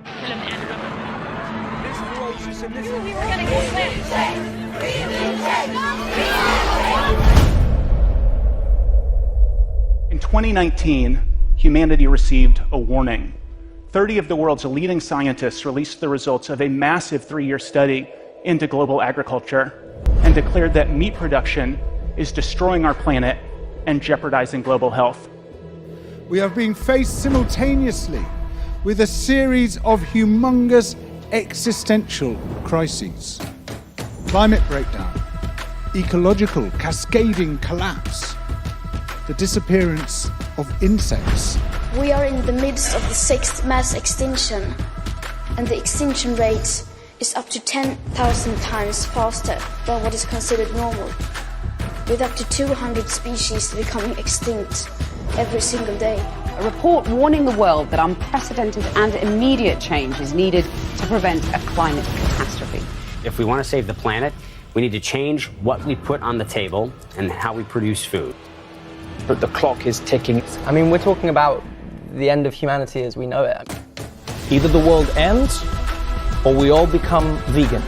In 2019, humanity received a warning. 30 of the world's leading scientists released the results of a massive 3-year study into global agriculture and declared that meat production is destroying our planet and jeopardizing global health. We are being faced simultaneously with a series of humongous existential crises. Climate breakdown, ecological cascading collapse, the disappearance of insects. We are in the midst of the 6th mass extinction, and the extinction rate is up to 10,000 times faster than what is considered normal, with up to 200 species becoming extinct every single day. A report warning the world that unprecedented and immediate change is needed to prevent a climate catastrophe. If we want to save the planet, we need to change what we put on the table and how we produce food. But the clock is ticking. I mean, we're talking about the end of humanity as we know it. Either the world ends or we all become vegan.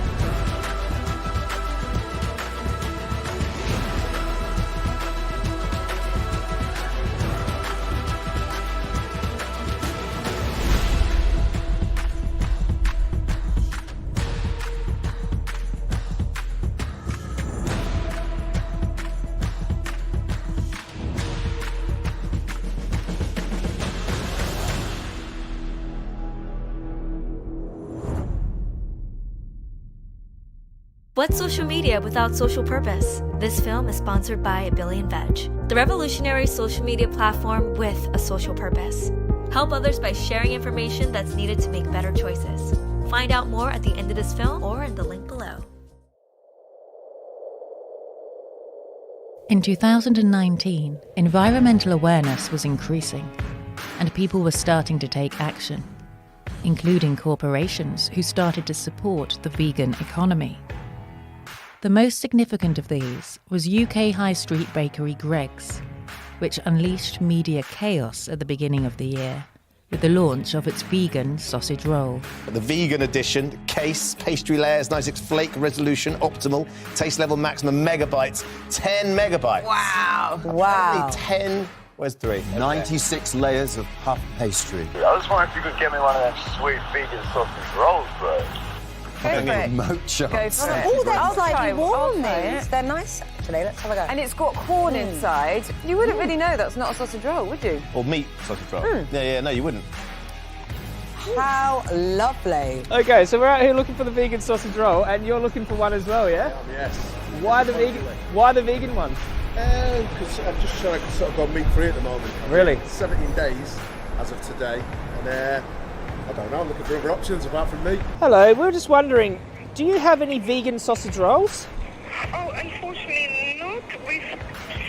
What's social media without social purpose? This film is sponsored by Billion Veg, the revolutionary social media platform with a social purpose. Help others by sharing information that's needed to make better choices. Find out more at the end of this film or in the link below. In 2019, environmental awareness was increasing, and people were starting to take action, including corporations who started to support the vegan economy. The most significant of these was UK high street bakery Greggs, which unleashed media chaos at the beginning of the year with the launch of its vegan sausage roll. The vegan edition, case, pastry layers, 96 flake resolution, optimal, taste level maximum megabytes, 10 megabytes. Wow. Wow. 10, where's 3? 96 layers of puff pastry. I was wondering if you could get me one of them sweet vegan sausage rolls, bro. Go for it. Remote chance. Oh, they're slightly warm, these. They're nice, actually. Let's have a go. And it's got corn inside. You wouldn't really know that's not a sausage roll, would you? Or meat sausage roll. Yeah, no, you wouldn't. How lovely. Okay, so we're out here looking for the vegan sausage roll, and you're looking for one as well, yeah? Yes. Why the vegan one? Because I'm just trying to sort of go meat-free at the moment. Really? 17 days as of today, and I don't know, I'm looking for other options apart from meat. Hello, we were just wondering, do you have any vegan sausage rolls? Oh, unfortunately not. We've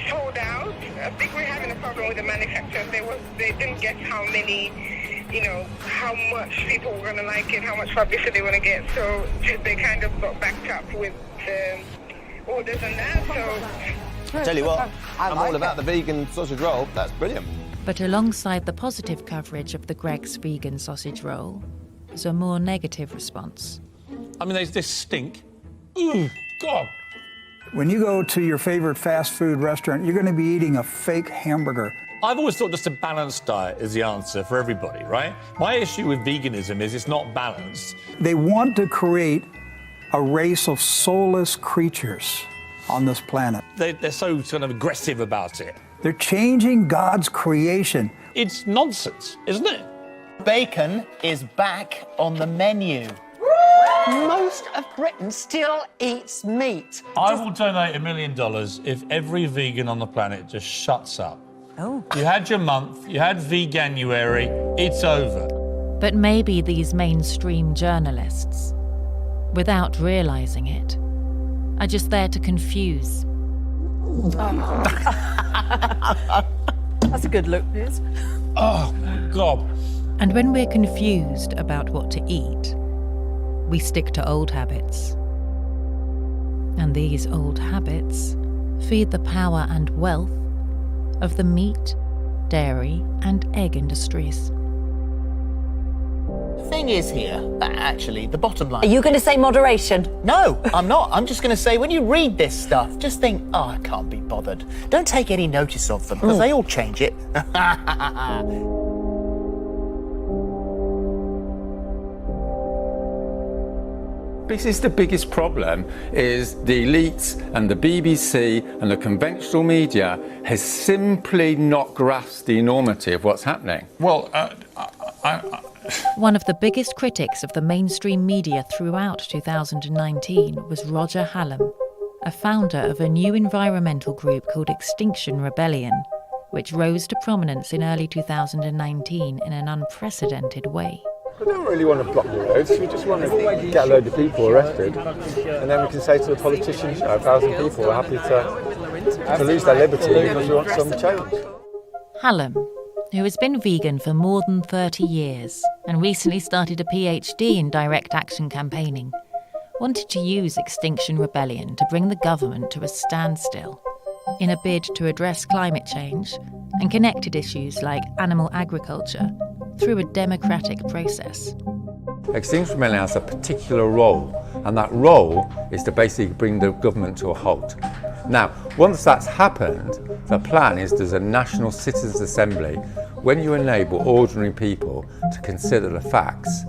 sold out. I think we're having a problem with the manufacturers. They didn't get how many, how much people were going to like it, how much publicity they want to get. So they kind of got backed up with the orders and that. So Tell you what, I'm all about the vegan sausage roll. That's brilliant. But alongside the positive coverage of the Greggs vegan sausage roll was a more negative response. I mean, they stink. Ooh, God. When you go to your favorite fast food restaurant, you're going to be eating a fake hamburger. I've always thought just a balanced diet is the answer for everybody, right? My issue with veganism is it's not balanced. They want to create a race of soulless creatures on this planet. They're so sort of aggressive about it. They're changing God's creation. It's nonsense, isn't it? Bacon is back on the menu. Most of Britain still eats meat. I will donate $1 million if every vegan on the planet just shuts up. Oh. You had your month, you had Veganuary, it's over. But maybe these mainstream journalists, without realising it, are just there to confuse. That's a good look, Piers. Oh, my God. And when we're confused about what to eat, we stick to old habits. And these old habits feed the power and wealth of the meat, dairy, and egg industries. thing is here, actually, the bottom line... Are you going to say moderation? No, I'm not. I'm just going to say, when you read this stuff, just think, oh, I can't be bothered. Don't take any notice of them, because they all change it. This is the biggest problem, is the elites and the BBC and the conventional media has simply not grasped the enormity of what's happening. Well, One of the biggest critics of the mainstream media throughout 2019 was Roger Hallam, a founder of a new environmental group called Extinction Rebellion, which rose to prominence in early 2019 in an unprecedented way. We don't really want to block the roads, we just want to get a load of people arrested, and then we can say to the politicians, 1,000 people are happy to lose their liberty because we want some change. Hallam, who has been vegan for more than 30 years and recently started a PhD in direct action campaigning, wanted to use Extinction Rebellion to bring the government to a standstill in a bid to address climate change and connected issues like animal agriculture through a democratic process. Extinction Rebellion has a particular role, and that role is to basically bring the government to a halt. Now, once that's happened, the plan is there's a National Citizens' Assembly. When you enable ordinary people to consider the facts,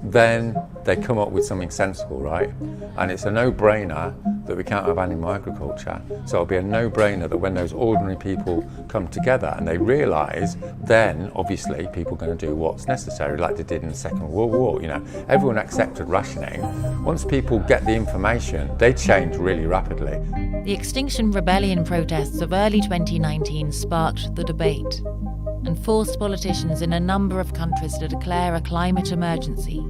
then they come up with something sensible, right? And it's a no-brainer that we can't have animal agriculture. So it'll be a no-brainer that when those ordinary people come together and they realise, then obviously people are going to do what's necessary, like they did in the Second World War. You know, everyone accepted rationing. Once people get the information, they change really rapidly. The Extinction Rebellion protests of early 2019 sparked the debate and forced politicians in a number of countries to declare a climate emergency.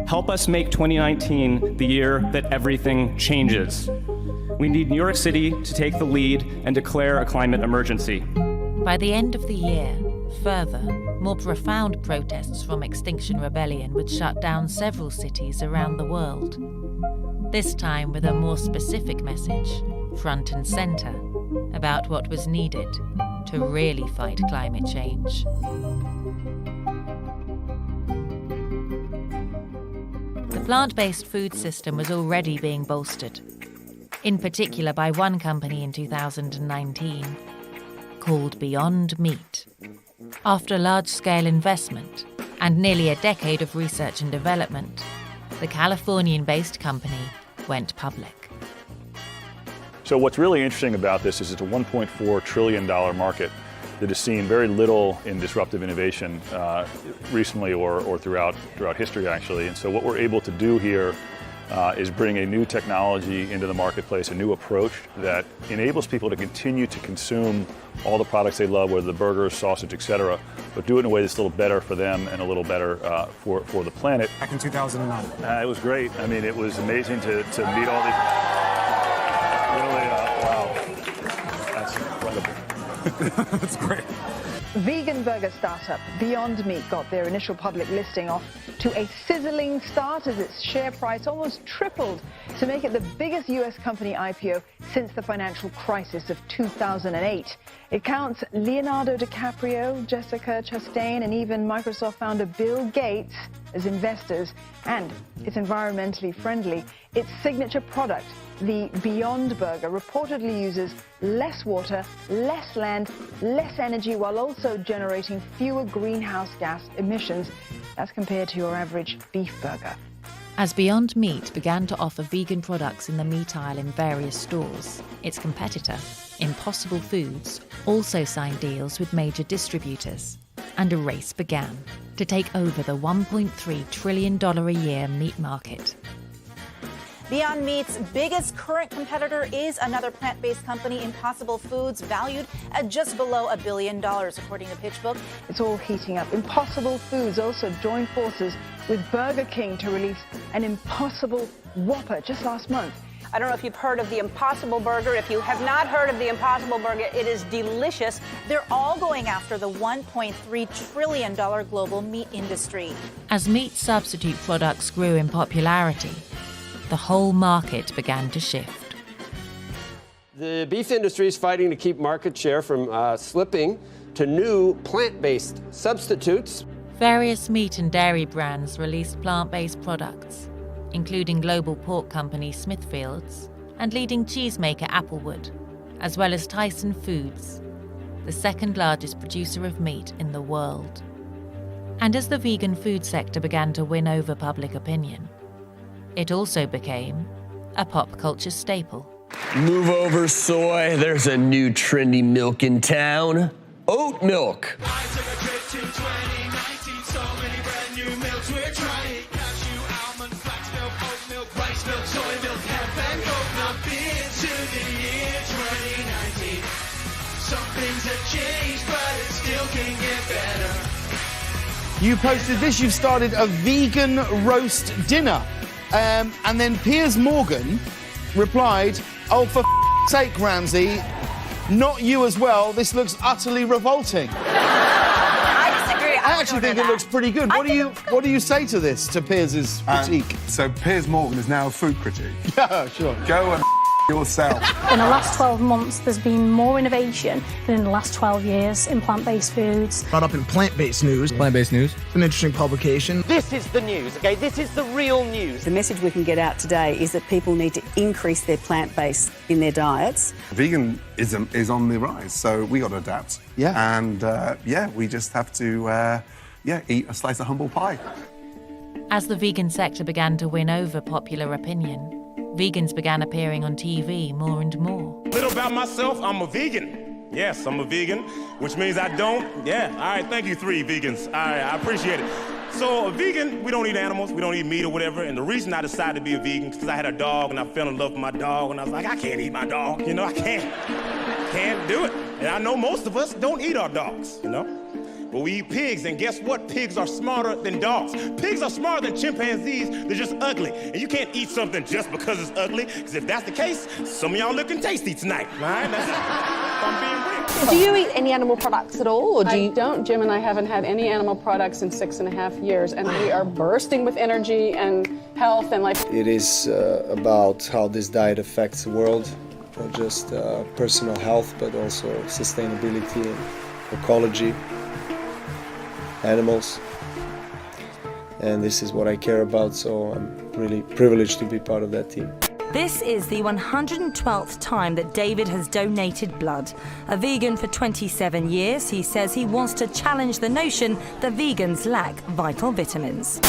Help us make 2019 the year that everything changes. We need New York City to take the lead and declare a climate emergency. By the end of the year, further, more profound protests from Extinction Rebellion would shut down several cities around the world. This time with a more specific message, front and centre, about what was needed to really fight climate change. The plant-based food system was already being bolstered, in particular by one company in 2019 called Beyond Meat. After large-scale investment and nearly a decade of research and development, the Californian-based company went public. So what's really interesting about this is it's a $1.4 trillion market that has seen very little in disruptive innovation recently or throughout history, actually. And so what we're able to do here is bring a new technology into the marketplace, a new approach that enables people to continue to consume all the products they love, whether the burgers, sausage, etc., but do it in a way that's a little better for them and a little better for the planet. Back in 2009. It was great. I mean, it was amazing to meet all these... Really, wow. That's incredible. That's great. Vegan burger startup Beyond Meat got their initial public listing off to a sizzling start as its share price almost tripled to make it the biggest US company IPO since the financial crisis of 2008. It counts Leonardo DiCaprio, Jessica Chastain, and even Microsoft founder Bill Gates as investors, and it's environmentally friendly. Its signature product, the Beyond Burger, reportedly uses less water, less land, less energy, while also generating fewer greenhouse gas emissions as compared to your average beef burger. As Beyond Meat began to offer vegan products in the meat aisle in various stores, its competitor, Impossible Foods, also signed deals with major distributors, and a race began to take over the $1.3 trillion a year meat market. Beyond Meat's biggest current competitor is another plant-based company, Impossible Foods, valued at just below $1 billion, according to PitchBook. It's all heating up. Impossible Foods also joined forces with Burger King to release an Impossible Whopper just last month. I don't know if you've heard of the Impossible Burger. If you have not heard of the Impossible Burger, it is delicious. They're all going after the $1.3 trillion global meat industry. As meat substitute products grew in popularity, the whole market began to shift. The beef industry is fighting to keep market share from slipping to new plant-based substitutes. Various meat and dairy brands released plant-based products, including global pork company Smithfields and leading cheesemaker Applewood, as well as Tyson Foods, the second largest producer of meat in the world. And as the vegan food sector began to win over public opinion, it also became a pop culture staple. Move over, soy. There's a new trendy milk in town. Oat milk. You posted this, you've started a vegan roast dinner. And then Piers Morgan replied, "Oh, for sake, Ramsey, not you as well. This looks utterly revolting." I disagree. I actually think it looks pretty good. What do you say to this, to Piers' critique? So Piers Morgan is now a food critic. Yeah, sure. Go and yourself. In the last 12 months, there's been more innovation than in the last 12 years in plant-based foods. Brought up in plant-based news. Plant-based news. An interesting publication. This is the news, okay? This is the real news. The message we can get out today is that people need to increase their plant-based in their diets. Veganism is on the rise, so we got to adapt. Yeah. And, we just have to, eat a slice of humble pie. As the vegan sector began to win over popular opinion, vegans began appearing on TV more and more. Little about myself, I'm a vegan. Yes, I'm a vegan, which means I don't. Yeah, all right, thank you, 3 vegans. All right, I appreciate it. So a vegan, we don't eat animals, we don't eat meat or whatever, and the reason I decided to be a vegan is because I had a dog and I fell in love with my dog, and I was like, I can't eat my dog, I can't do it. And I know most of us don't eat our dogs, But we eat pigs, and guess what? Pigs are smarter than dogs. Pigs are smarter than chimpanzees, they're just ugly. And you can't eat something just because it's ugly, because if that's the case, some of y'all looking tasty tonight, all right? If I'm being real. Do you eat any animal products at all, or do you? I don't. Jim and I haven't had any animal products in 6.5 years, and we are bursting with energy and health and life. It is about how this diet affects the world, not just personal health, but also sustainability and ecology. Animals, and this is what I care about, so I'm really privileged to be part of that team. This is the 112th time that David has donated blood. A vegan for 27 years, he says he wants to challenge the notion that vegans lack vital vitamins.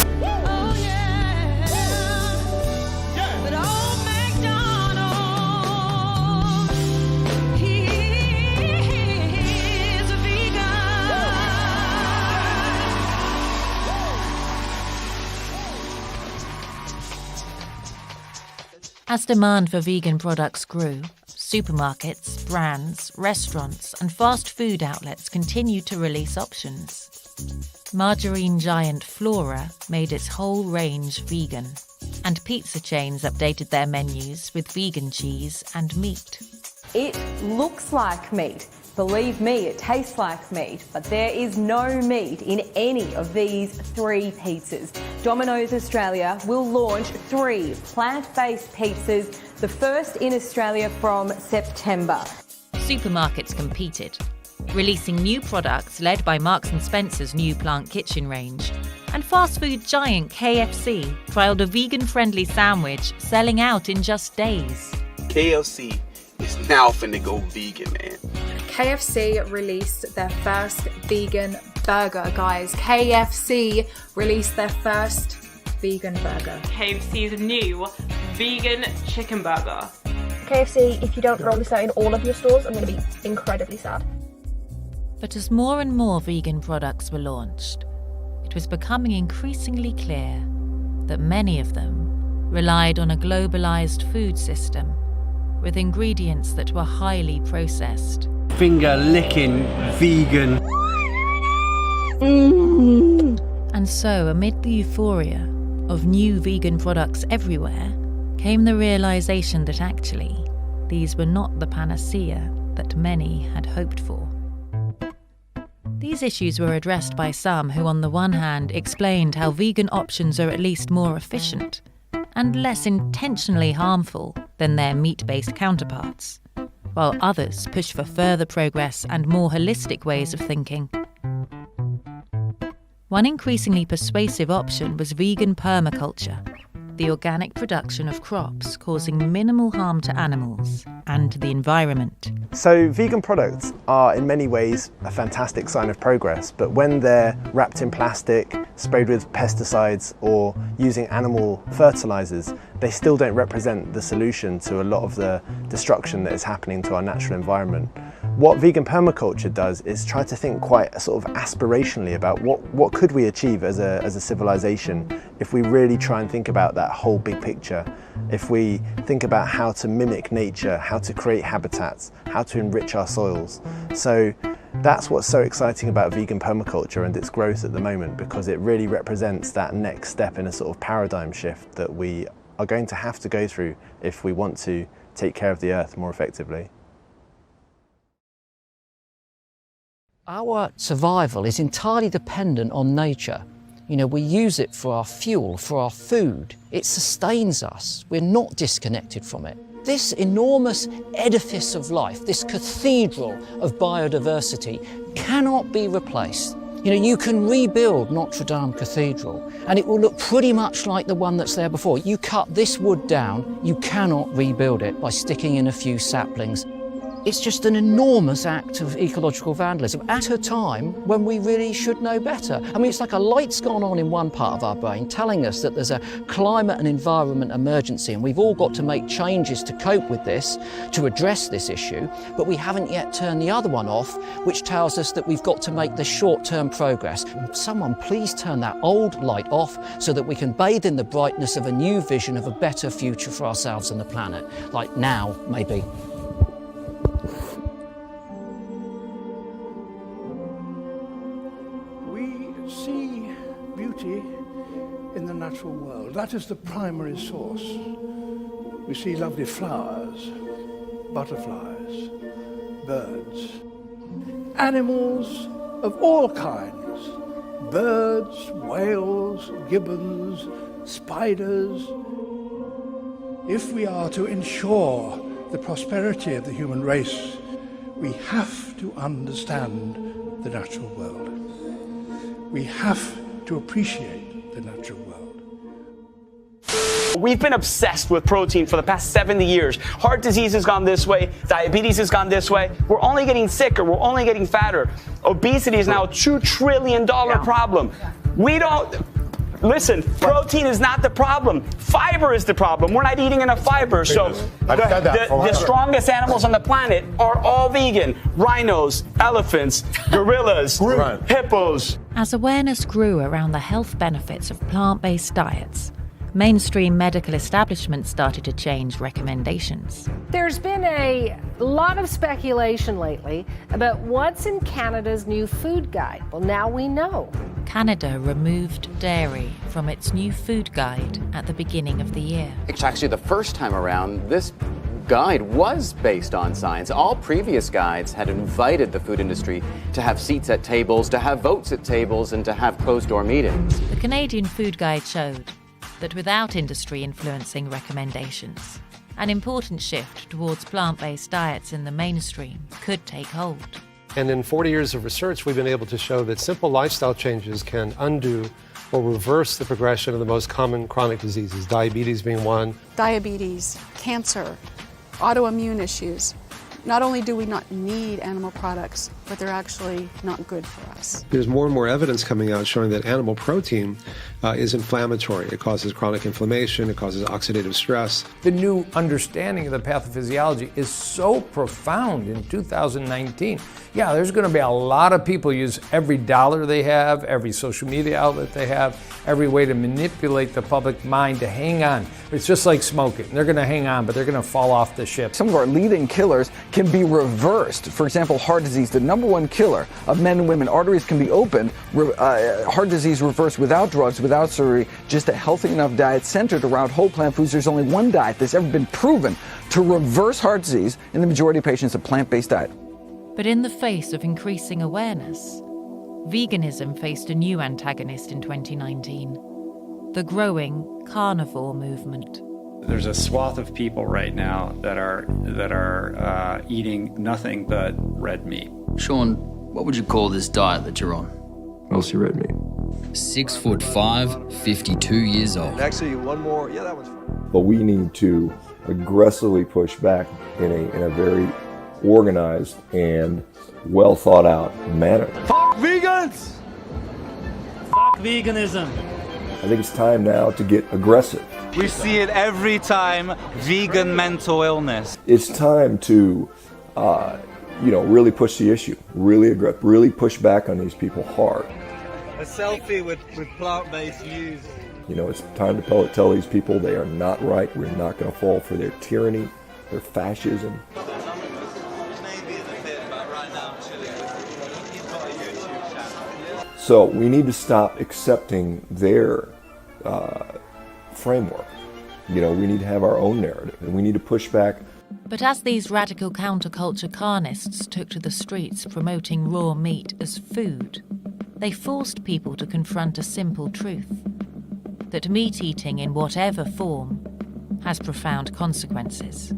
As demand for vegan products grew, supermarkets, brands, restaurants, and fast food outlets continued to release options. Margarine giant Flora made its whole range vegan, and pizza chains updated their menus with vegan cheese and meat. It looks like meat. Believe me, it tastes like meat, but there is no meat in any of these 3 pizzas. Domino's Australia will launch 3 plant-based pizzas, the first in Australia from September. Supermarkets competed, releasing new products led by Marks & Spencer's new plant kitchen range. And fast food giant KFC trialled a vegan-friendly sandwich, selling out in just days. KFC is now finna go vegan, man. KFC released their first vegan burger, guys. KFC released their first vegan burger. KFC's new vegan chicken burger. KFC, if you don't roll this out in all of your stores, I'm going to be incredibly sad. But as more and more vegan products were launched, it was becoming increasingly clear that many of them relied on a globalized food system with ingredients that were highly processed. Finger-licking vegan. And so, amid the euphoria of new vegan products everywhere, came the realization that actually, these were not the panacea that many had hoped for. These issues were addressed by some who, on the one hand, explained how vegan options are at least more efficient and less intentionally harmful than their meat-based counterparts, while others push for further progress and more holistic ways of thinking. One increasingly persuasive option was vegan permaculture, the organic production of crops causing minimal harm to animals and to the environment. So vegan products are in many ways a fantastic sign of progress, but when they're wrapped in plastic, sprayed with pesticides or using animal fertilizers, they still don't represent the solution to a lot of the destruction that is happening to our natural environment. What vegan permaculture does is try to think quite sort of aspirationally about what could we achieve as a civilization if we really try and think about that whole big picture, if we think about how to mimic nature, how to create habitats, how to enrich our soils. So that's what's so exciting about vegan permaculture and its growth at the moment, because it really represents that next step in a sort of paradigm shift that we are going to have to go through if we want to take care of the earth more effectively. Our survival is entirely dependent on nature. You know, we use it for our fuel, for our food. It sustains us. We're not disconnected from it. This enormous edifice of life, this cathedral of biodiversity, cannot be replaced. You know, you can rebuild Notre Dame Cathedral and it will look pretty much like the one that's there before. You cut this wood down, you cannot rebuild it by sticking in a few saplings. It's just an enormous act of ecological vandalism at a time when we really should know better. I mean, it's like a light's gone on in one part of our brain telling us that there's a climate and environment emergency and we've all got to make changes to cope with this, to address this issue, but we haven't yet turned the other one off, which tells us that we've got to make the short-term progress. Someone please turn that old light off so that we can bathe in the brightness of a new vision of a better future for ourselves and the planet. Like now, maybe. In the natural world. That is the primary source. We see lovely flowers, butterflies, birds, animals of all kinds, birds, whales, gibbons, spiders. If we are to ensure the prosperity of the human race, we have to understand the natural world. We have to appreciate the natural world. We've been obsessed with protein for the past 70 years. Heart disease has gone this way, diabetes has gone this way. We're only getting sicker, we're only getting fatter. Obesity is now a $2 trillion problem. We don't, listen, protein is not the problem. Fiber is the problem. We're not eating enough fiber. So the strongest animals on the planet are all vegan. Rhinos, elephants, gorillas, hippos. As awareness grew around the health benefits of plant-based diets, mainstream medical establishments started to change recommendations. There's been a lot of speculation lately about what's in Canada's new food guide. Well, now we know. Canada removed dairy from its new food guide at the beginning of the year. It's actually the first time around this guide was based on science. All previous guides had invited the food industry to have seats at tables, to have votes at tables, and to have closed-door meetings. The Canadian food guide showed that without industry influencing recommendations, an important shift towards plant-based diets in the mainstream could take hold. And in 40 years of research, we've been able to show that simple lifestyle changes can undo or reverse the progression of the most common chronic diseases, diabetes being one. Diabetes, cancer, autoimmune issues. Not only do we not need animal products, but they're actually not good for us. There's more and more evidence coming out showing that animal protein is inflammatory. It causes chronic inflammation, it causes oxidative stress. The new understanding of the pathophysiology is so profound in 2019. Yeah, there's going to be a lot of people use every dollar they have, every social media outlet they have, every way to manipulate the public mind to hang on. It's just like smoking. They're going to hang on, but they're going to fall off the ship. Some of our leading killers can be reversed. For example, heart disease, the #1 killer of men and women. Arteries can be opened. Heart disease reversed without drugs, without surgery, just a healthy enough diet centered around whole plant foods. There's only one diet that's ever been proven to reverse heart disease in the majority of patients, a plant-based diet. But in the face of increasing awareness, veganism faced a new antagonist in 2019, the growing carnivore movement. There's a swath of people right now that are eating nothing but red meat. Sean, what would you call this diet that you're on? Mostly red meat. 6'5", 52 years old. Actually, one more. Yeah, that one's fine. But we need to aggressively push back in a very organized and well thought out manner. Fuck vegans! Fuck veganism. I think it's time now to get aggressive. We see it every time, vegan mental illness. It's time to, really push the issue, really push back on these people hard. A selfie with plant-based views. It's time to tell these people they are not right. We're not going to fall for their tyranny, their fascism. So we need to stop accepting their framework. We need to have our own narrative, and we need to push back. But as these radical counterculture carnists took to the streets promoting raw meat as food, they forced people to confront a simple truth: that meat eating in whatever form has profound consequences.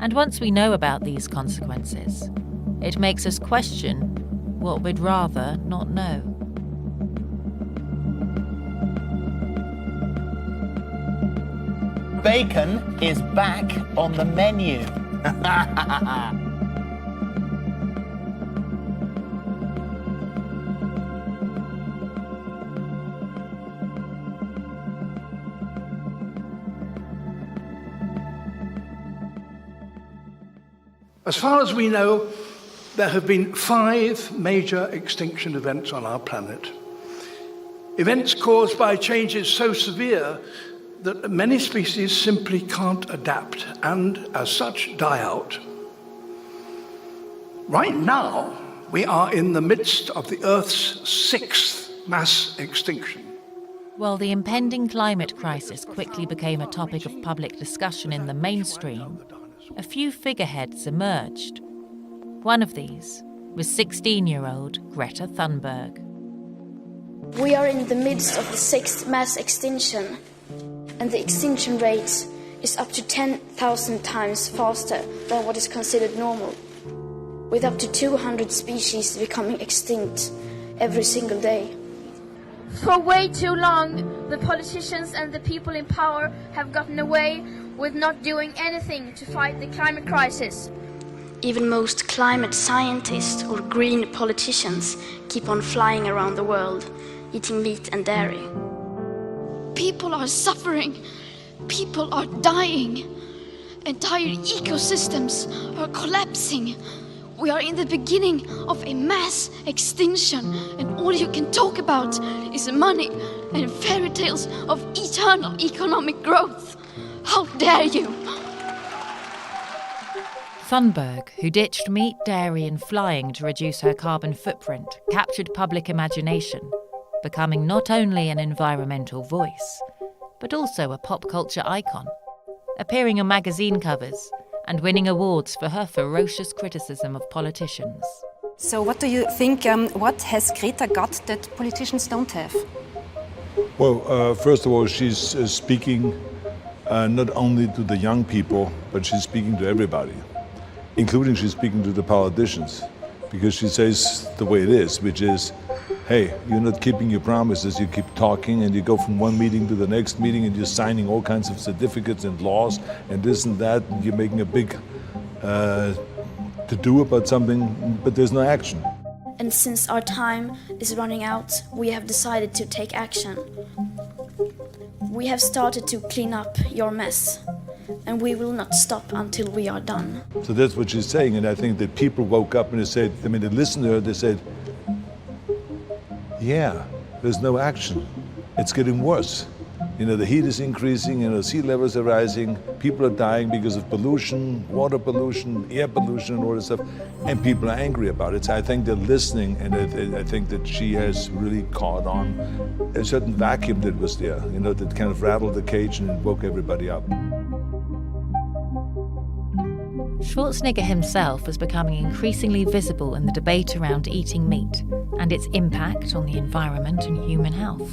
And once we know about these consequences, it makes us question what we'd rather not know. Bacon is back on the menu. As far as we know, there have been 5 major extinction events on our planet. Events caused by changes so severe that many species simply can't adapt and, as such, die out. Right now, we are in the midst of the Earth's 6th mass extinction. While the impending climate crisis quickly became a topic of public discussion in the mainstream, a few figureheads emerged. One of these was 16-year-old Greta Thunberg. We are in the midst of the 6th mass extinction, and the extinction rate is up to 10,000 times faster than what is considered normal, with up to 200 species becoming extinct every single day. For way too long, the politicians and the people in power have gotten away with not doing anything to fight the climate crisis. Even most climate scientists or green politicians keep on flying around the world, eating meat and dairy. People are suffering, people are dying, entire ecosystems are collapsing. We are in the beginning of a mass extinction, and all you can talk about is money and fairy tales of eternal economic growth. How dare you! Thunberg, who ditched meat, dairy and flying to reduce her carbon footprint, captured public imagination, becoming not only an environmental voice, but also a pop culture icon, appearing on magazine covers and winning awards for her ferocious criticism of politicians. So what do you think, what has Greta got that politicians don't have? Well, first of all, she's speaking not only to the young people, but she's speaking to everybody, including she's speaking to the politicians, because she says the way it is, which is, hey, you're not keeping your promises, you keep talking and you go from one meeting to the next meeting and you're signing all kinds of certificates and laws and this and that, and you're making a big to-do about something, but there's no action. And since our time is running out, we have decided to take action. We have started to clean up your mess, and we will not stop until we are done. So that's what she's saying, and I think that people woke up and they said, I mean, they listened to her, they said, yeah, there's no action. It's getting worse. You know, the heat is increasing, you know, sea levels are rising, people are dying because of pollution, water pollution, air pollution and all this stuff, and people are angry about it. So I think they're listening, and I think that she has really caught on a certain vacuum that was there, you know, that kind of rattled the cage and woke everybody up. Schwarzenegger himself was becoming increasingly visible in the debate around eating meat and its impact on the environment and human health.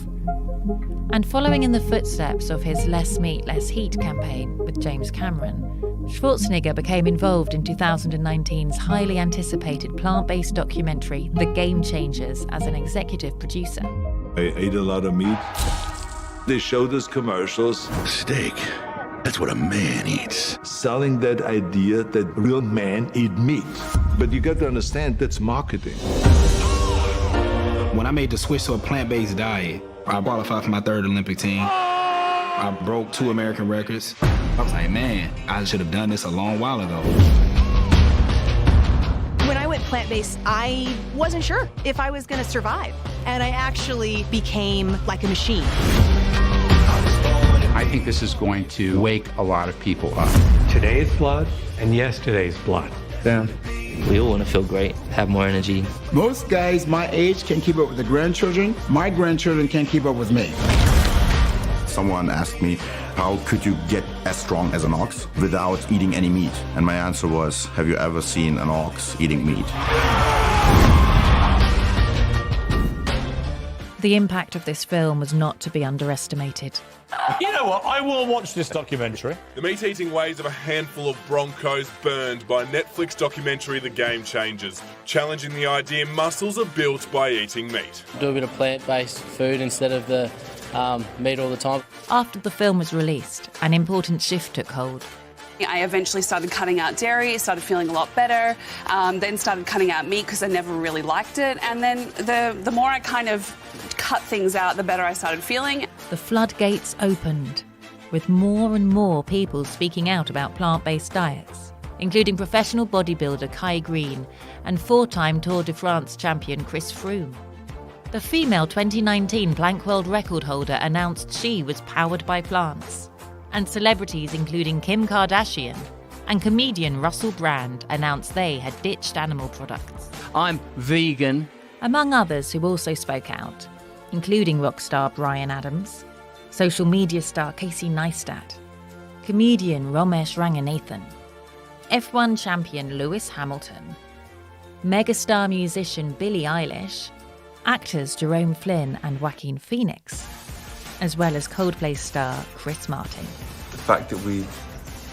And following in the footsteps of his Less Meat, Less Heat campaign with James Cameron, Schwarzenegger became involved in 2019's highly anticipated plant-based documentary The Game Changers as an executive producer. I ate a lot of meat. They showed us commercials. Steak. That's what a man eats. Selling that idea that real men eat meat. But you got to understand, that's marketing. When I made the switch to a plant-based diet, I qualified for my 3rd Olympic team. I broke 2 American records. I was like, man, I should have done this a long while ago. When I went plant-based, I wasn't sure if I was going to survive. And I actually became like a machine. I think this is going to wake a lot of people up. Today's blood and yesterday's blood. Damn. We all want to feel great, have more energy. Most guys my age can keep up with the grandchildren. My grandchildren can't keep up with me. Someone asked me, how could you get as strong as an ox without eating any meat? And my answer was, have you ever seen an ox eating meat? The impact of this film was not to be underestimated. You know what? I will watch this documentary. The meat-eating ways of a handful of Broncos burned by Netflix documentary The Game Changers, challenging the idea muscles are built by eating meat. Do a bit of plant-based food instead of the meat all the time. After the film was released, an important shift took hold. I eventually started cutting out dairy, started feeling a lot better, then started cutting out meat because I never really liked it, and then the more I kind of cut things out, the better I started feeling. The floodgates opened, with more and more people speaking out about plant-based diets, including professional bodybuilder Kai Green and 4-time Tour de France champion Chris Froome. The female 2019 plank world record holder announced she was powered by plants, and celebrities including Kim Kardashian and comedian Russell Brand announced they had ditched animal products. I'm vegan. Among others who also spoke out, including rock star Bryan Adams, social media star Casey Neistat, comedian Ramesh Ranganathan, F1 champion Lewis Hamilton, megastar musician Billie Eilish, actors Jerome Flynn and Joaquin Phoenix, as well as Coldplay star Chris Martin. The fact that we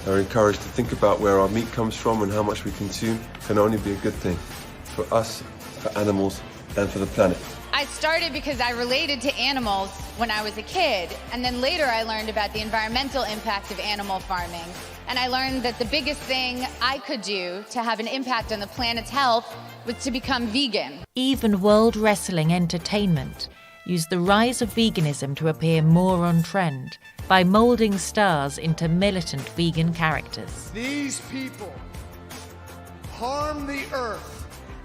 are encouraged to think about where our meat comes from and how much we consume can only be a good thing for us, for animals, and for the planet. I started because I related to animals when I was a kid, and then later I learned about the environmental impact of animal farming. And I learned that the biggest thing I could do to have an impact on the planet's health was to become vegan. Even World Wrestling Entertainment used the rise of veganism to appear more on trend by moulding stars into militant vegan characters. These people harm the earth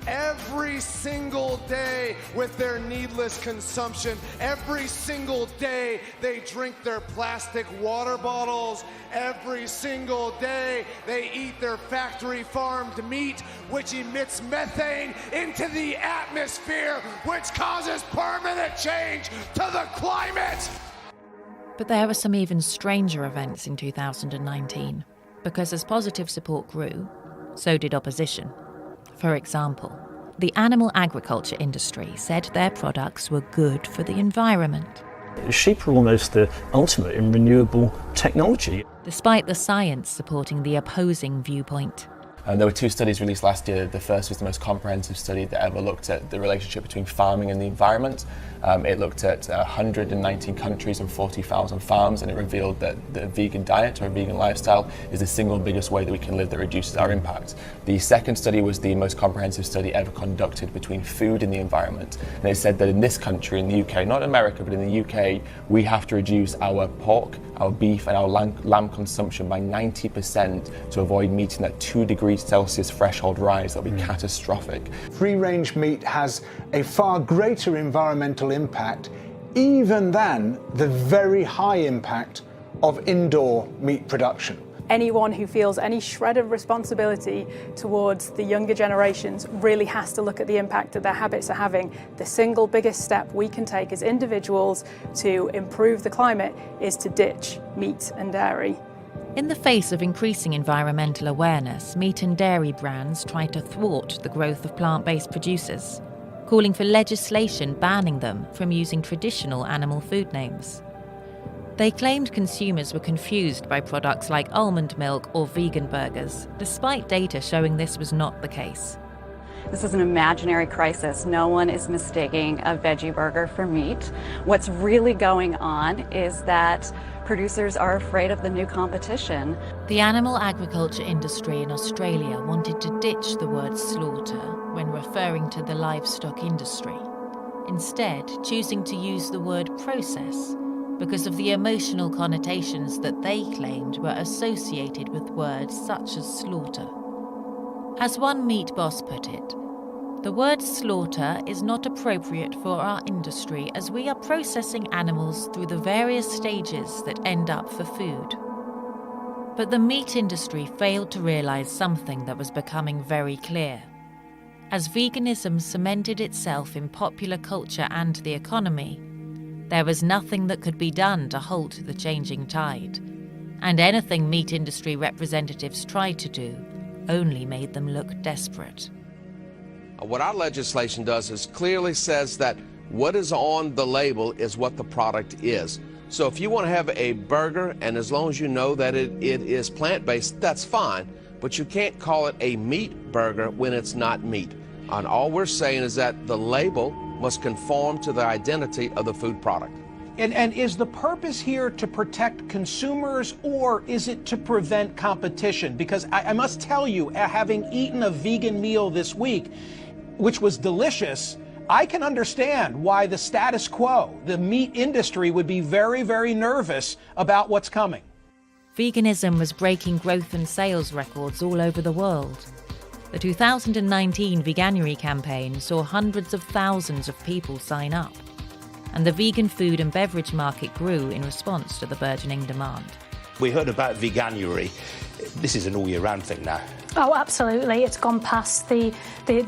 every single day with their needless consumption. Every single day they drink their plastic water bottles. Every single day they eat their factory farmed meat, which emits methane into the atmosphere, which causes permanent change to the climate. But there were some even stranger events in 2019, because as positive support grew, so did opposition. For example, the animal agriculture industry said their products were good for the environment. Sheep are almost the ultimate in renewable technology. Despite the science supporting the opposing viewpoint. There were 2 studies released last year. The first was the most comprehensive study that ever looked at the relationship between farming and the environment. It looked at 119 countries and 40,000 farms, and it revealed that the vegan diet or vegan lifestyle is the single biggest way that we can live that reduces our impact. The second study was the most comprehensive study ever conducted between food and the environment. And it said that in this country, in the UK, not America, but in the UK, we have to reduce our pork, our beef and our lamb consumption by 90% to avoid meeting that 2 degrees Celsius threshold rise. That would be catastrophic. Free-range meat has a far greater environmental impact even than the very high impact of indoor meat production. Anyone who feels any shred of responsibility towards the younger generations really has to look at the impact that their habits are having. The single biggest step we can take as individuals to improve the climate is to ditch meat and dairy. In the face of increasing environmental awareness, meat and dairy brands tried to thwart the growth of plant-based producers, calling for legislation banning them from using traditional animal food names. They claimed consumers were confused by products like almond milk or vegan burgers, despite data showing this was not the case. This is an imaginary crisis. No one is mistaking a veggie burger for meat. What's really going on is that producers are afraid of the new competition. The animal agriculture industry in Australia wanted to ditch the word slaughter when referring to the livestock industry, instead choosing to use the word process because of the emotional connotations that they claimed were associated with words such as slaughter. As one meat boss put it, the word slaughter is not appropriate for our industry as we are processing animals through the various stages that end up for food. But the meat industry failed to realise something that was becoming very clear. As veganism cemented itself in popular culture and the economy, there was nothing that could be done to halt the changing tide, and anything meat industry representatives tried to do only made them look desperate. What our legislation does is clearly says that what is on the label is what the product is. So if you want to have a burger, and as long as you know that it is plant-based, that's fine, but you can't call it a meat burger when it's not meat. And all we're saying is that the label must conform to the identity of the food product. And is the purpose here to protect consumers, or is it to prevent competition? Because I must tell you, having eaten a vegan meal this week, which was delicious, I can understand why the status quo, the meat industry, would be very, very nervous about what's coming. Veganism was breaking growth and sales records all over the world. The 2019 Veganuary campaign saw hundreds of thousands of people sign up, and the vegan food and beverage market grew in response to the burgeoning demand. We heard about Veganuary. This is an all-year-round thing now. Oh, absolutely. It's gone past the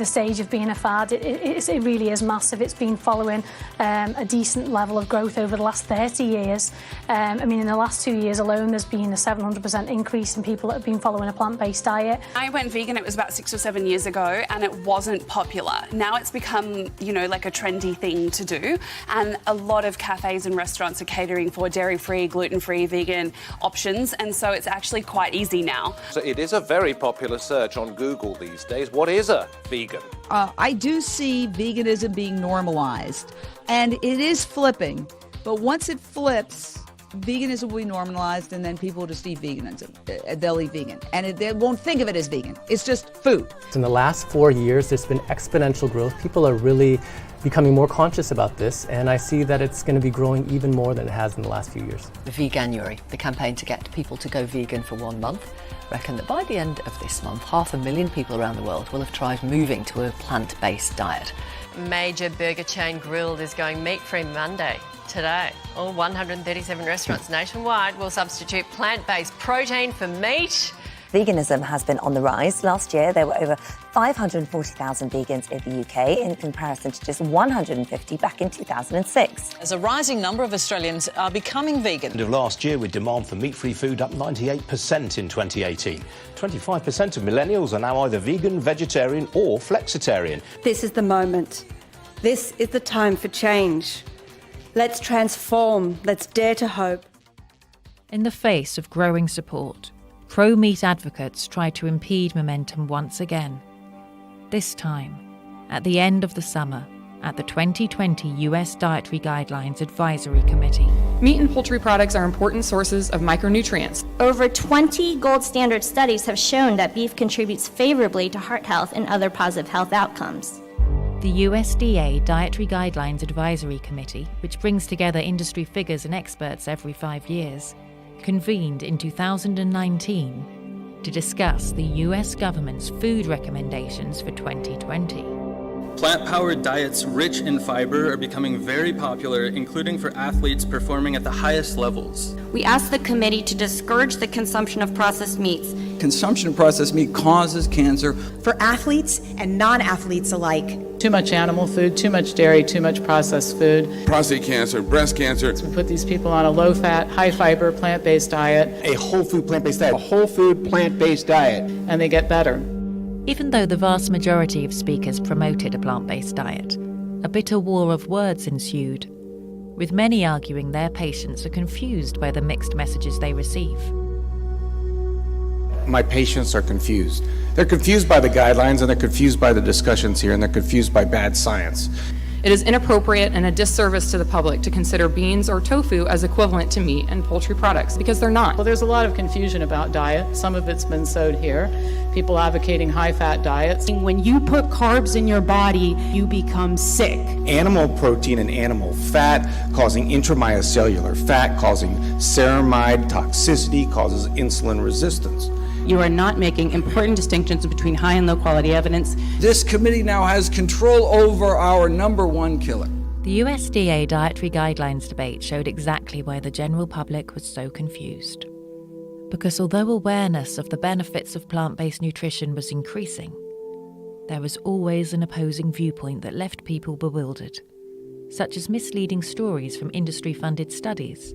stage of being a fad. It really is massive. It's been following a decent level of growth over the last 30 years. I mean, in the last 2 years alone, there's been a 700% increase in people that have been following a plant-based diet. I went vegan, it was about 6 or 7 years ago, and it wasn't popular. Now it's become, you know, like a trendy thing to do. And a lot of cafes and restaurants are catering for dairy-free, gluten-free, vegan options. And so it's actually quite easy now. So it is a very popular search on Google these days. What is a vegan? I do see veganism being normalized, and it is flipping. But once it flips, veganism will be normalized, and then people will just eat veganism. They'll eat vegan, and they won't think of it as vegan. It's just food. In the last 4 years, there's been exponential growth. People are really becoming more conscious about this, and I see that it's going to be growing even more than it has in the last few years. The Veganuary, the campaign to get people to go vegan for 1 month, reckon that by the end of this month, 500,000 people around the world will have tried moving to a plant-based diet. Major burger chain Grilled is going meat-free Monday. Today, all 137 restaurants nationwide will substitute plant-based protein for meat. Veganism has been on the rise. Last year, there were over 540,000 vegans in the UK in comparison to just 150 back in 2006. As a rising number of Australians are becoming vegan. End of last year, with demand for meat-free food up 98% in 2018. 25% of millennials are now either vegan, vegetarian or flexitarian. This is the moment. This is the time for change. Let's transform. Let's dare to hope. In the face of growing support, pro-meat advocates tried to impede momentum once again. This time, at the end of the summer, at the 2020 US Dietary Guidelines Advisory Committee. Meat and poultry products are important sources of micronutrients. Over 20 gold standard studies have shown that beef contributes favorably to heart health and other positive health outcomes. The USDA Dietary Guidelines Advisory Committee, which brings together industry figures and experts every 5 years, convened in 2019 to discuss the US government's food recommendations for 2020. Plant-powered diets rich in fiber are becoming very popular, including for athletes performing at the highest levels. We asked the committee to discourage the consumption of processed meats. Consumption of processed meat causes cancer. For athletes and non-athletes alike. Too much animal food, too much dairy, too much processed food. Prostate cancer, breast cancer. We put these people on a low-fat, high-fiber, plant-based diet. A whole food plant-based diet. A whole food plant-based diet. And they get better. Even though the vast majority of speakers promoted a plant-based diet, a bitter war of words ensued, with many arguing their patients are confused by the mixed messages they receive. my patients are confused. They're confused by the guidelines, and they're confused by the discussions here, and they're confused by bad science. It is inappropriate and a disservice to the public to consider beans or tofu as equivalent to meat and poultry products, because they're not. Well, there's a lot of confusion about diet. Some of it's been sowed here. People advocating high-fat diets. When you put carbs in your body, you become sick. Animal protein and animal fat causing intramyocellular fat, causing ceramide toxicity, causes insulin resistance. You are not making important distinctions between high and low quality evidence. This committee now has control over our #1 killer. The USDA dietary guidelines debate showed exactly why the general public was so confused. Because although awareness of the benefits of plant-based nutrition was increasing, there was always an opposing viewpoint that left people bewildered, such as misleading stories from industry-funded studies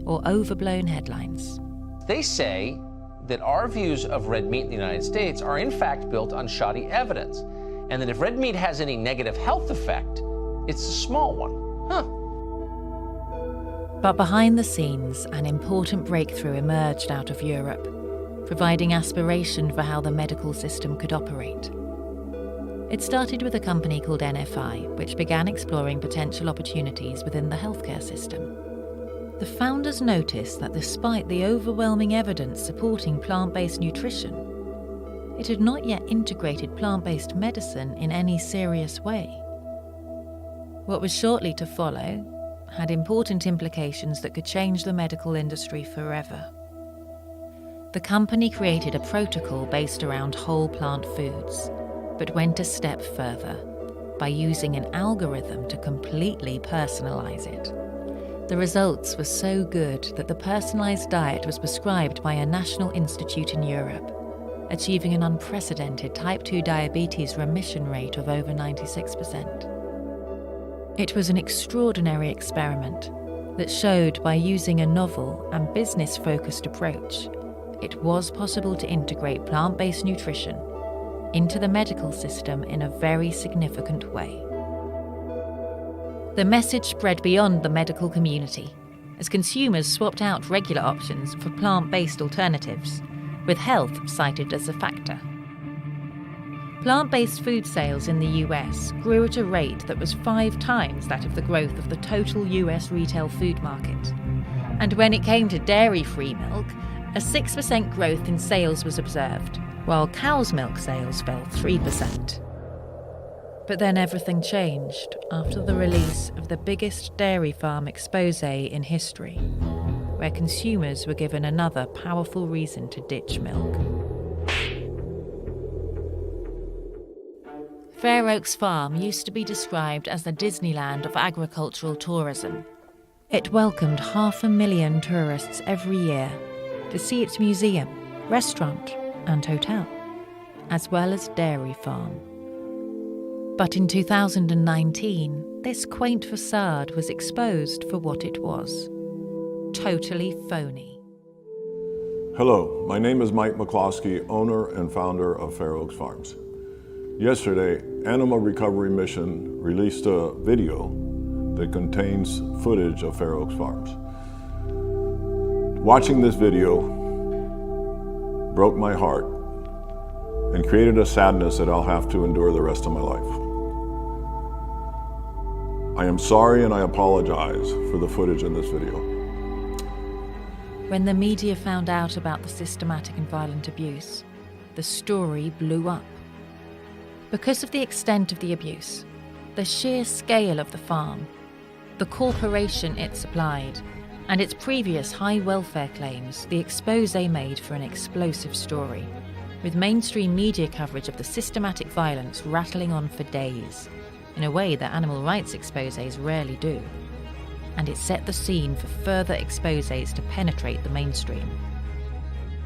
or overblown headlines. They say that our views of red meat in the United States are in fact built on shoddy evidence, and that if red meat has any negative health effect, it's a small one. But behind the scenes, an important breakthrough emerged out of Europe, providing aspiration for how the medical system could operate. It started with a company called NFI, which began exploring potential opportunities within the healthcare system. The founders noticed that despite the overwhelming evidence supporting plant-based nutrition, it had not yet integrated plant-based medicine in any serious way. What was shortly to follow had important implications that could change the medical industry forever. The company created a protocol based around whole plant foods, but went a step further by using an algorithm to completely personalize it. The results were so good that the personalized diet was prescribed by a national institute in Europe, achieving an unprecedented type 2 diabetes remission rate of over 96%. It was an extraordinary experiment that showed by using a novel and business-focused approach, it was possible to integrate plant-based nutrition into the medical system in a very significant way. The message spread beyond the medical community as consumers swapped out regular options for plant-based alternatives, with health cited as a factor. Plant-based food sales in the US grew at a rate that was 5 times that of the growth of the total US retail food market. And when it came to dairy-free milk, a 6% growth in sales was observed, while cow's milk sales fell 3%. But then everything changed after the release of the biggest dairy farm expose in history, where consumers were given another powerful reason to ditch milk. Fair Oaks Farm used to be described as the Disneyland of agricultural tourism. It welcomed 500,000 tourists every year to see its museum, restaurant, and hotel, as well as dairy farm. But in 2019, this quaint facade was exposed for what it was. Totally phony. Hello, my name is Mike McCloskey, owner and founder of Fair Oaks Farms. Yesterday, Animal Recovery Mission released a video that contains footage of Fair Oaks Farms. Watching this video broke my heart and created a sadness that I'll have to endure the rest of my life. I am sorry and I apologize for the footage in this video. When the media found out about the systematic and violent abuse, the story blew up. Because of the extent of the abuse, the sheer scale of the farm, the corporation it supplied, and its previous high welfare claims, the expose made for an explosive story, with mainstream media coverage of the systematic violence rattling on for days, in a way that animal rights exposés rarely do. And it set the scene for further exposés to penetrate the mainstream.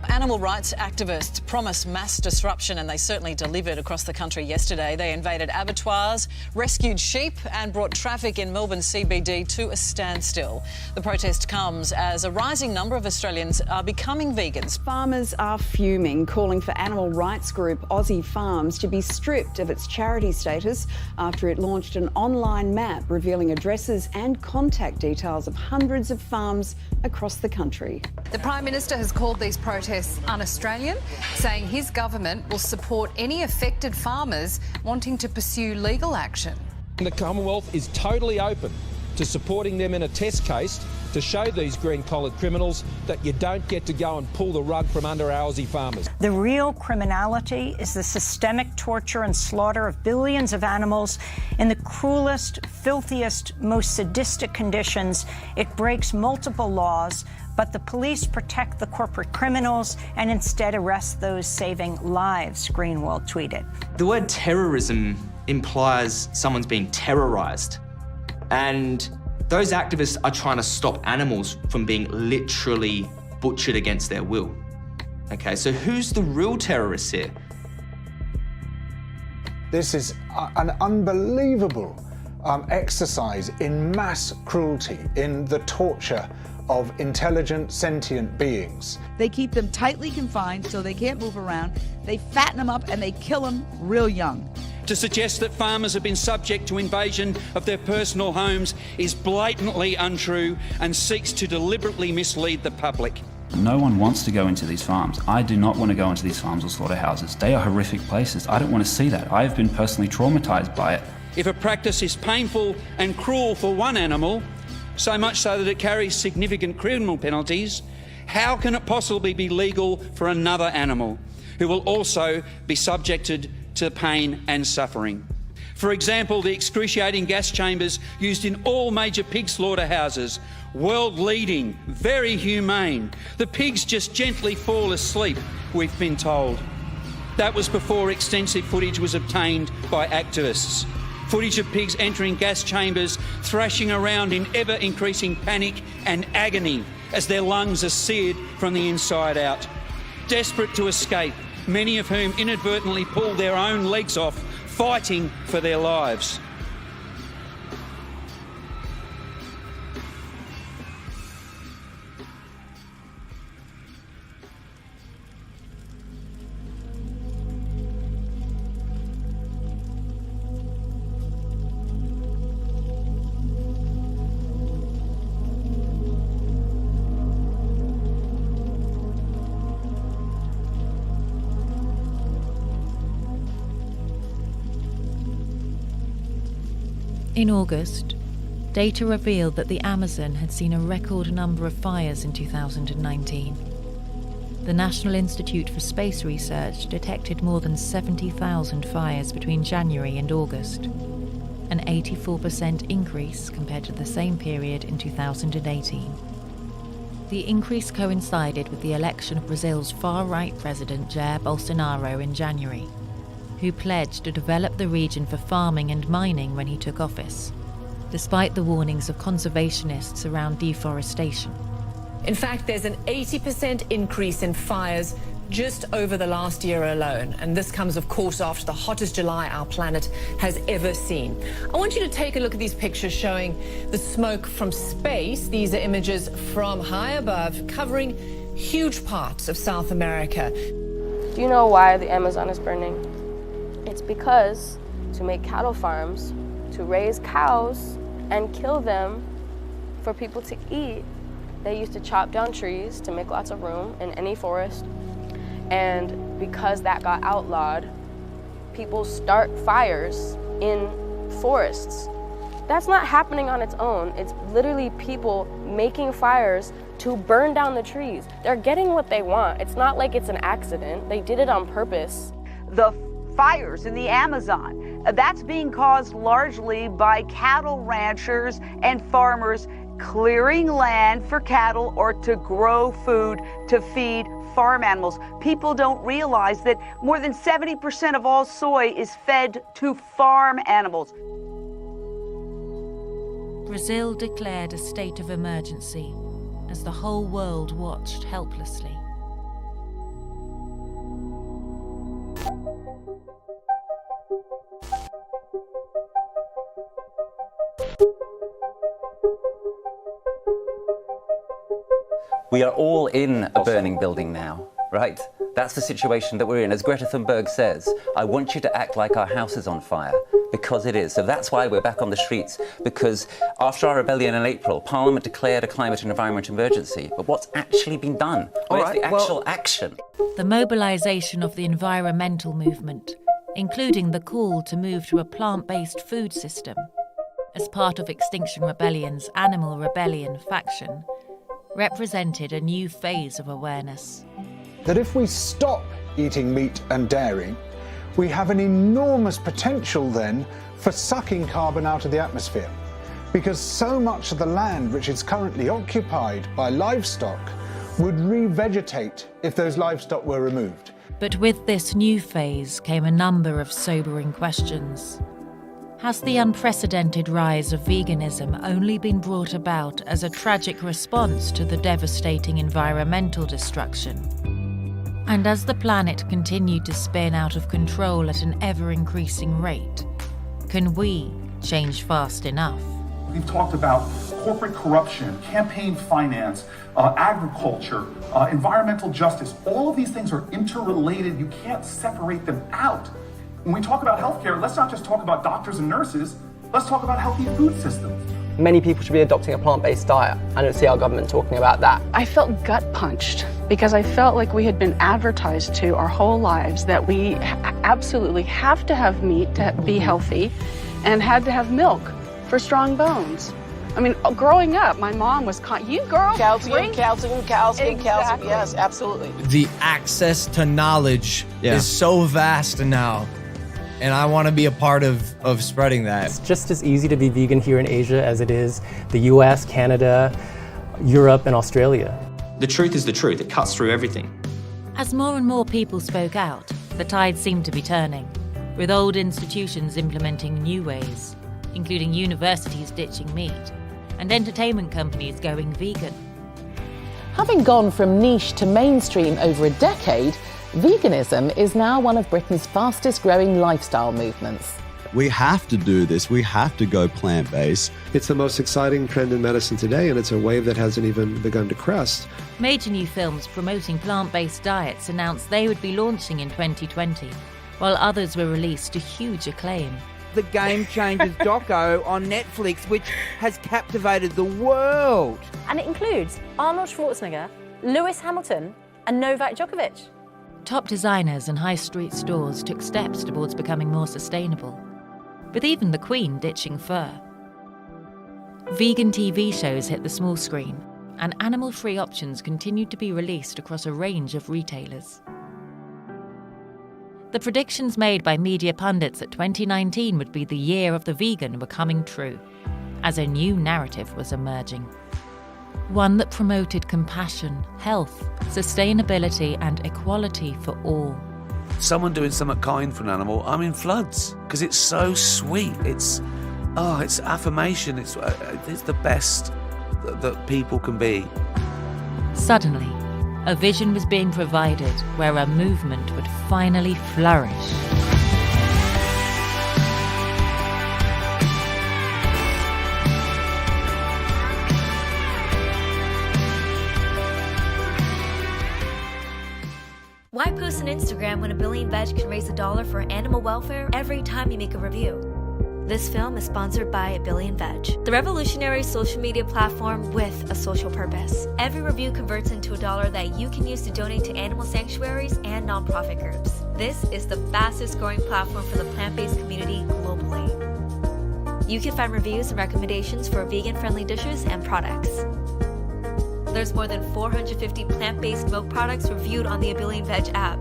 Animal rights activists promised mass disruption, and they certainly delivered across the country yesterday. They invaded abattoirs, rescued sheep and brought traffic in Melbourne CBD to a standstill. The protest comes as a rising number of Australians are becoming vegans. Farmers are fuming, calling for animal rights group Aussie Farms to be stripped of its charity status after it launched an online map revealing addresses and contact details of hundreds of farms across the country. The Prime Minister has called these protests protests un-Australian, saying his government will support any affected farmers wanting to pursue legal action. The Commonwealth is totally open to supporting them in a test case to show these green-collared criminals that you don't get to go and pull the rug from under our Aussie farmers. The real criminality is the systemic torture and slaughter of billions of animals in the cruelest, filthiest, most sadistic conditions. It breaks multiple laws, but the police protect the corporate criminals and instead arrest those saving lives, Greenwald tweeted. The word terrorism implies someone's being terrorised. And those activists are trying to stop animals from being literally butchered against their will. Okay, so who's the real terrorists here? This is an unbelievable exercise in mass cruelty, in the torture of intelligent, sentient beings. They keep them tightly confined so they can't move around. They fatten them up and they kill them real young. To suggest that farmers have been subject to invasion of their personal homes is blatantly untrue and seeks to deliberately mislead the public. No one wants to go into these farms. I do not want to go into these farms or slaughterhouses. They are horrific places. I don't want to see that. I have been personally traumatised by it. If a practice is painful and cruel for one animal, so much so that it carries significant criminal penalties, how can it possibly be legal for another animal who will also be subjected to pain and suffering? For example, the excruciating gas chambers used in all major pig slaughterhouses, world-leading, very humane. The pigs just gently fall asleep, we've been told. That was before extensive footage was obtained by activists. Footage of pigs entering gas chambers, thrashing around in ever-increasing panic and agony as their lungs are seared from the inside out. Desperate to escape, many of whom inadvertently pulled their own legs off, fighting for their lives. In August, data revealed that the Amazon had seen a record number of fires in 2019. The National Institute for Space Research detected more than 70,000 fires between January and August, an 84% increase compared to the same period in 2018. The increase coincided with the election of Brazil's far-right president Jair Bolsonaro in January, who pledged to develop the region for farming and mining when he took office, despite the warnings of conservationists around deforestation. In fact, there's an 80% increase in fires just over the last year alone, and this comes, of course, after the hottest July our planet has ever seen. I want you to take a look at these pictures showing the smoke from space. These are images from high above, covering huge parts of South America. Do you know why the Amazon is burning? It's because to make cattle farms, to raise cows and kill them for people to eat, they used to chop down trees to make lots of room in any forest. And because that got outlawed, people start fires in forests. That's not happening on its own. It's literally people making fires to burn down the trees. They're getting what they want. It's not like it's an accident. They did it on purpose. The fires in the Amazon, that's being caused largely by cattle ranchers and farmers clearing land for cattle or to grow food to feed farm animals. People don't realize that more than 70% of all soy is fed to farm animals. Brazil declared a state of emergency as the whole world watched helplessly. We are all in a burning building now, right? That's the situation that we're in. As Greta Thunberg says, I want you to act like our house is on fire, because it is. So that's why we're back on the streets, because after our rebellion in April, Parliament declared a climate and environment emergency. But what's actually been done? Where's the actual action? The mobilisation of the environmental movement, including the call to move to a plant-based food system, as part of Extinction Rebellion's Animal Rebellion faction, represented a new phase of awareness. That if we stop eating meat and dairy, we have an enormous potential then for sucking carbon out of the atmosphere. Because so much of the land which is currently occupied by livestock would revegetate if those livestock were removed. But with this new phase came a number of sobering questions. Has the unprecedented rise of veganism only been brought about as a tragic response to the devastating environmental destruction? And as the planet continued to spin out of control at an ever-increasing rate, can we change fast enough? We've talked about corporate corruption, campaign finance, agriculture, environmental justice. All of these things are interrelated. You can't separate them out. When we talk about healthcare, let's not just talk about doctors and nurses. Let's talk about healthy food systems. Many people should be adopting a plant-based diet. I don't see our government talking about that. I felt gut punched because I felt like we had been advertised to our whole lives that we absolutely have to have meat to be healthy and had to have milk for strong bones. I mean, growing up, my mom was, you girl, calcium, calcium, exactly. yes, absolutely. The access to knowledge is so vast now. And I want to be a part of spreading that. It's just as easy to be vegan here in Asia as it is the US, Canada, Europe, and Australia. The truth is the truth. It cuts through everything. As more and more people spoke out, the tide seemed to be turning, with old institutions implementing new ways, including universities ditching meat, and entertainment companies going vegan. Having gone from niche to mainstream over a decade, veganism is now one of Britain's fastest growing lifestyle movements. We have to do this. We have to go plant-based. It's the most exciting trend in medicine today, and it's a wave that hasn't even begun to crest. Major new films promoting plant-based diets announced they would be launching in 2020, while others were released to huge acclaim. The Game Changers doco on Netflix, which has captivated the world. And it includes Arnold Schwarzenegger, Lewis Hamilton, and Novak Djokovic. Top designers and high street stores took steps towards becoming more sustainable, with even the Queen ditching fur. Vegan TV shows hit the small screen, and animal-free options continued to be released across a range of retailers. The predictions made by media pundits that 2019 would be the year of the vegan were coming true, as a new narrative was emerging. One that promoted compassion, health, sustainability, and equality for all. Someone doing something kind for an animal, I'm in floods, because it's so sweet. It's affirmation. It's the best that people can be. Suddenly, a vision was being provided where a movement would finally flourish. Why post on Instagram when a billion veg can raise $1 for animal welfare every time you make a review? This film is sponsored by A Billion Veg, the revolutionary social media platform with a social purpose. Every review converts into $1 that you can use to donate to animal sanctuaries and nonprofit groups. This is the fastest growing platform for the plant-based community globally. You can find reviews and recommendations for vegan-friendly dishes and products. There's more than 450 plant-based milk products reviewed on the A Billion Veg app.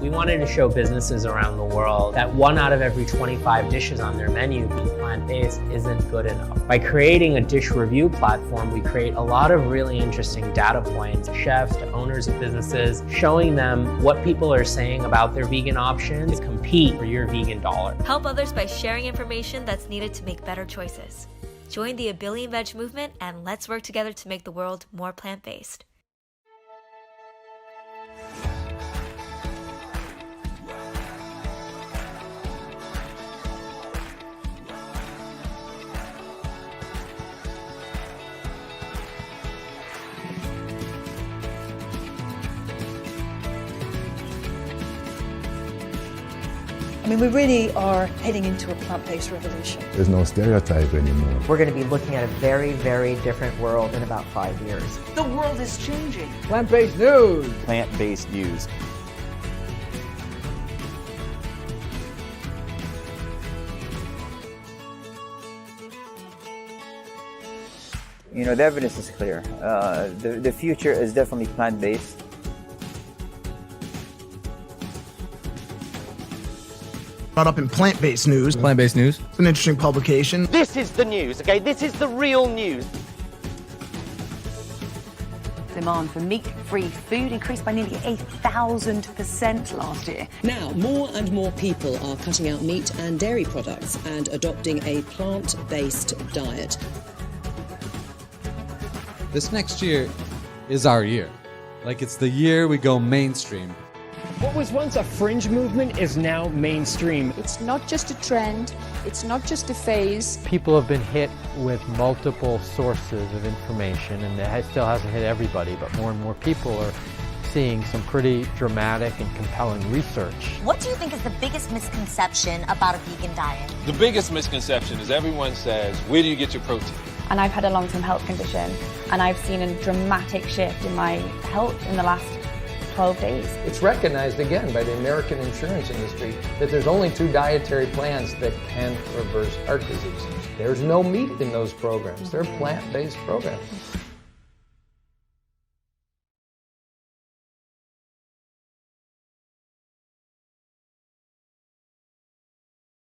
We wanted to show businesses around the world that 1 out of every 25 dishes on their menu being plant-based isn't good enough. By creating a dish review platform, we create a lot of really interesting data points, to chefs, to owners of businesses, showing them what people are saying about their vegan options to compete for your vegan dollar. Help others by sharing information that's needed to make better choices. Join the A Billion Veg movement and let's work together to make the world more plant-based. I mean, we really are heading into a plant-based revolution. There's no stereotype anymore. We're going to be looking at a very, very different world in about 5 years. The world is changing. Plant-based news. Plant-based news. You know, the evidence is clear. The future is definitely plant-based. Brought up in plant-based news. Plant-based news. It's an interesting publication. This is the news, okay? This is the real news. Demand for meat-free food increased by nearly 1,000% last year. Now, more and more people are cutting out meat and dairy products and adopting a plant-based diet. This next year is our year. Like, it's the year we go mainstream. What was once a fringe movement is now mainstream. It's not just a trend, it's not just a phase. People have been hit with multiple sources of information, and it still hasn't hit everybody, but more and more people are seeing some pretty dramatic and compelling research. What do you think is the biggest misconception about a vegan diet? The biggest misconception is everyone says, where do you get your protein? And I've had a long-term health condition, and I've seen a dramatic shift in my health in the last 12 days. It's recognized again by the American insurance industry that there's only 2 dietary plans that can reverse heart disease. There's no meat in those programs. They're plant-based programs.